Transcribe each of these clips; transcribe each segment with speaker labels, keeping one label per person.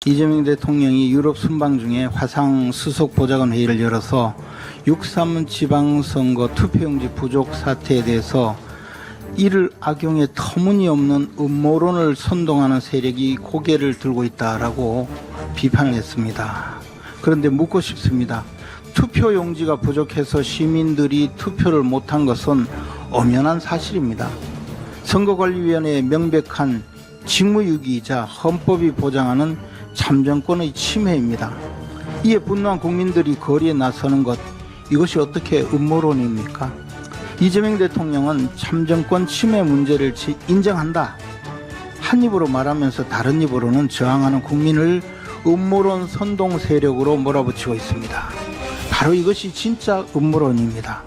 Speaker 1: 이재명 대통령이 유럽 순방 중에 화상 수석 보좌관 회의를 열어서 6.3 지방선거 투표용지 부족 사태에 대해서 이를 악용해 터무니없는 음모론을 선동하는 세력이 고개를 들고 있다라고 비판을 했습니다. 그런데 묻고 싶습니다. 투표용지가 부족해서 시민들이 투표를 못한 것은 엄연한 사실입니다. 선거관리위원회의 명백한 직무유기이자 헌법이 보장하는 참정권의 침해입니다. 이에 분노한 국민들이 거리에 나서는 것, 이것이 어떻게 음모론입니까? 이재명 대통령은 참정권 침해 문제를 인정한다. 한 입으로 말하면서 다른 입으로는 저항하는 국민을 음모론 선동 세력으로 몰아붙이고 있습니다. 바로 이것이 진짜 음모론입니다.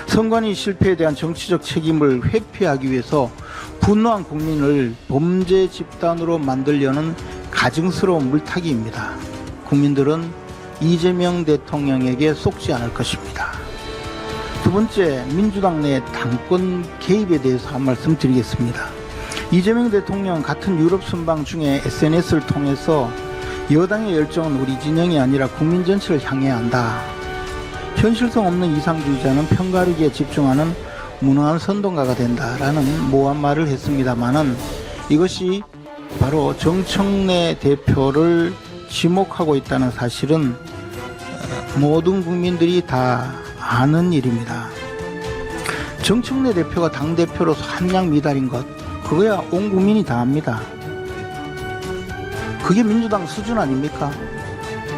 Speaker 1: 선관위 실패에 대한 정치적 책임을 회피하기 위해서 분노한 국민을 범죄 집단으로 만들려는 가증스러운 물타기입니다. 국민들은 이재명 대통령에게 속지 않을 것입니다. 두 번째, 민주당 내 당권 개입에 대해서 한 말씀 드리겠습니다. 이재명 대통령 같은 유럽 순방 중에 SNS를 통해서 여당의 열정은 우리 진영이 아니라 국민 전체를 향해야 한다. 현실성 없는 이상주의자는 편가르기에 집중하는 무능한 선동가가 된다라는 모호한 말을 했습니다마는 이것이 바로 정청래 대표를 지목하고 있다는 사실은 모든 국민들이 다 아는 일입니다. 정청래 대표가 당대표로서 함량 미달인 것, 그거야 온 국민이 다 압니다. 그게 민주당 수준 아닙니까?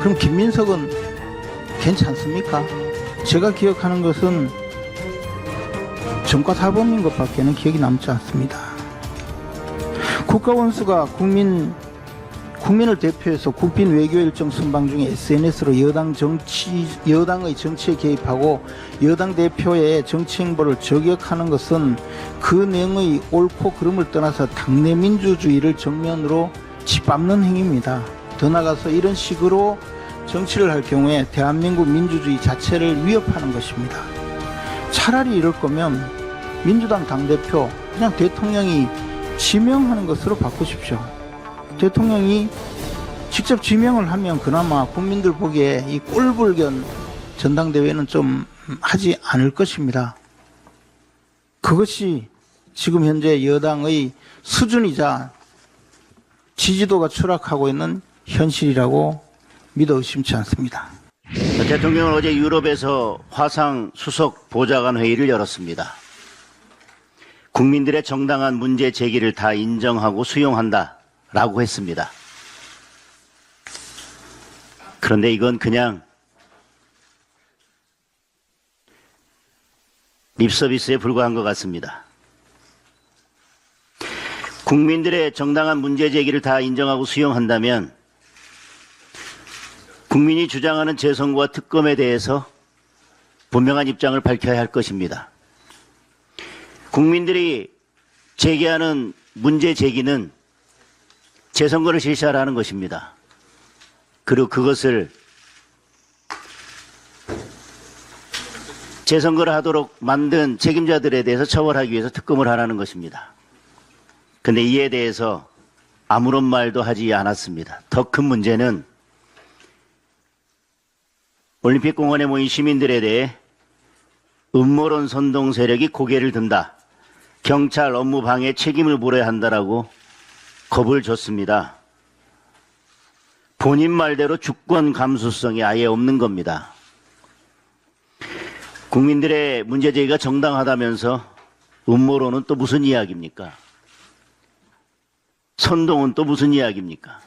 Speaker 1: 그럼 김민석은 괜찮습니까? 제가 기억하는 것은 전과사범인 것밖에는 기억이 남지 않습니다. 국가원수가 국민을 대표해서 국빈 외교 일정 순방 중에 SNS로 여당의 정치에 개입하고 여당 대표의 정치 행보를 저격하는 것은 그 내용의 옳고 그름을 떠나서 당내 민주주의를 정면으로 짓밟는 행위입니다. 더 나아가서 이런 식으로 정치를 할 경우에 대한민국 민주주의 자체를 위협하는 것입니다. 차라리 이럴 거면 민주당 당대표 그냥 대통령이 지명하는 것으로 바꾸십시오. 대통령이 직접 지명을 하면 그나마 국민들 보기에 이 꼴불견 전당대회는 좀 하지 않을 것입니다. 그것이 지금 현재 여당의 수준이자 지지도가 추락하고 있는 현실이라고 믿어 의심치 않습니다.
Speaker 2: 대통령은 어제 유럽에서 화상 수석 보좌관 회의를 열었습니다. 국민들의 정당한 문제 제기를 다 인정하고 수용한다라고 했습니다. 그런데 이건 그냥 립서비스에 불과한 것 같습니다. 국민들의 정당한 문제 제기를 다 인정하고 수용한다면 국민이 주장하는 재선거와 특검에 대해서 분명한 입장을 밝혀야 할 것입니다. 국민들이 제기하는 문제 제기는 재선거를 실시하라는 것입니다. 그리고 그것을 재선거를 하도록 만든 책임자들에 대해서 처벌하기 위해서 특검을 하라는 것입니다. 그런데 이에 대해서 아무런 말도 하지 않았습니다. 더 큰 문제는 올림픽공원에 모인 시민들에 대해 음모론 선동 세력이 고개를 든다. 경찰 업무 방해 책임을 물어야 한다라고 겁을 줬습니다. 본인 말대로 주권 감수성이 아예 없는 겁니다. 국민들의 문제 제기가 정당하다면서 음모론은 또 무슨 이야기입니까? 선동은 또 무슨 이야기입니까?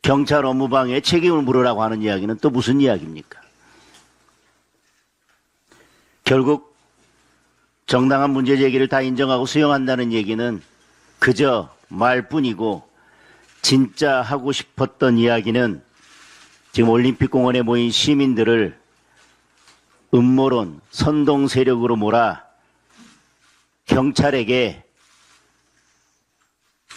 Speaker 2: 경찰 업무 방해에 책임을 물으라고 하는 이야기는 또 무슨 이야기입니까? 결국 정당한 문제 제기를 다 인정하고 수용한다는 얘기는 그저 말뿐이고 진짜 하고 싶었던 이야기는 지금 올림픽공원에 모인 시민들을 음모론, 선동 세력으로 몰아 경찰에게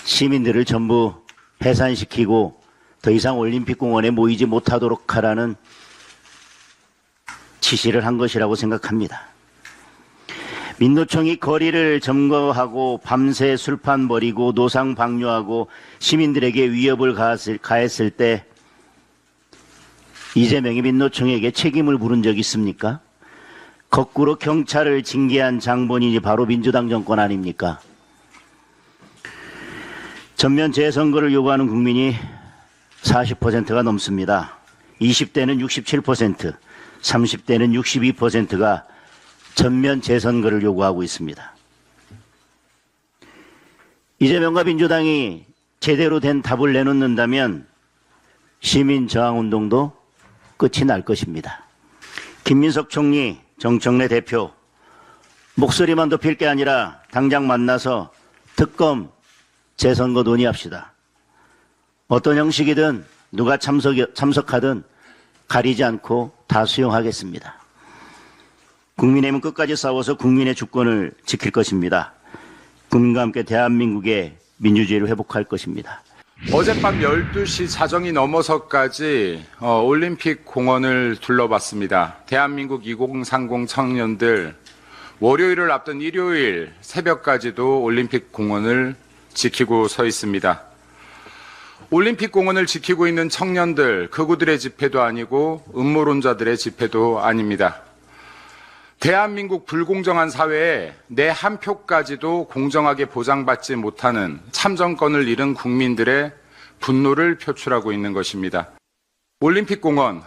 Speaker 2: 시민들을 전부 해산시키고 더 이상 올림픽공원에 모이지 못하도록 하라는 지시를 한 것이라고 생각합니다. 민노총이 거리를 점거하고 밤새 술판 벌이고 노상 방뇨하고 시민들에게 위협을 가했을 때 이재명이 민노총에게 책임을 물은 적 있습니까? 거꾸로 경찰을 징계한 장본인이 바로 민주당 정권 아닙니까? 전면 재선거를 요구하는 국민이 40%가 넘습니다. 20대는 67%, 30대는 62%가 전면 재선거를 요구하고 있습니다. 이재명과 민주당이 제대로 된 답을 내놓는다면 시민저항운동도 끝이 날 것입니다. 김민석 총리, 정청래 대표, 목소리만 높일 게 아니라 당장 만나서 특검 재선거 논의합시다. 어떤 형식이든 누가 참석하든 가리지 않고 다 수용하겠습니다. 국민의힘은 끝까지 싸워서 국민의 주권을 지킬 것입니다. 국민과 함께 대한민국의 민주주의를 회복할 것입니다.
Speaker 3: 어젯밤 12시 자정이 넘어서까지 올림픽 공원을 둘러봤습니다. 대한민국 2030 청년들 월요일을 앞둔 일요일 새벽까지도 올림픽 공원을 지키고 서 있습니다. 올림픽 공원을 지키고 있는 청년들, 극우들의 집회도 아니고 음모론자들의 집회도 아닙니다. 대한민국 불공정한 사회에 내 한 표까지도 공정하게 보장받지 못하는 참정권을 잃은 국민들의 분노를 표출하고 있는 것입니다. 올림픽 공원,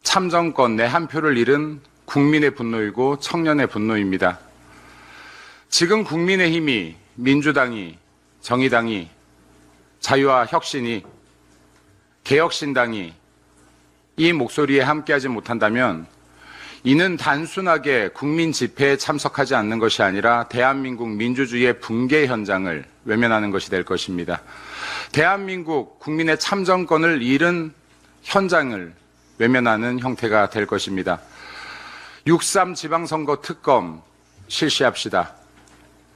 Speaker 3: 참정권 내 한 표를 잃은 국민의 분노이고 청년의 분노입니다. 지금 국민의힘이, 민주당이, 정의당이, 자유와 혁신이, 개혁신당이 이 목소리에 함께하지 못한다면 이는 단순하게 국민 집회에 참석하지 않는 것이 아니라 대한민국 민주주의의 붕괴 현장을 외면하는 것이 될 것입니다. 대한민국 국민의 참정권을 잃은 현장을 외면하는 형태가 될 것입니다. 6.3 지방선거 특검 실시합시다.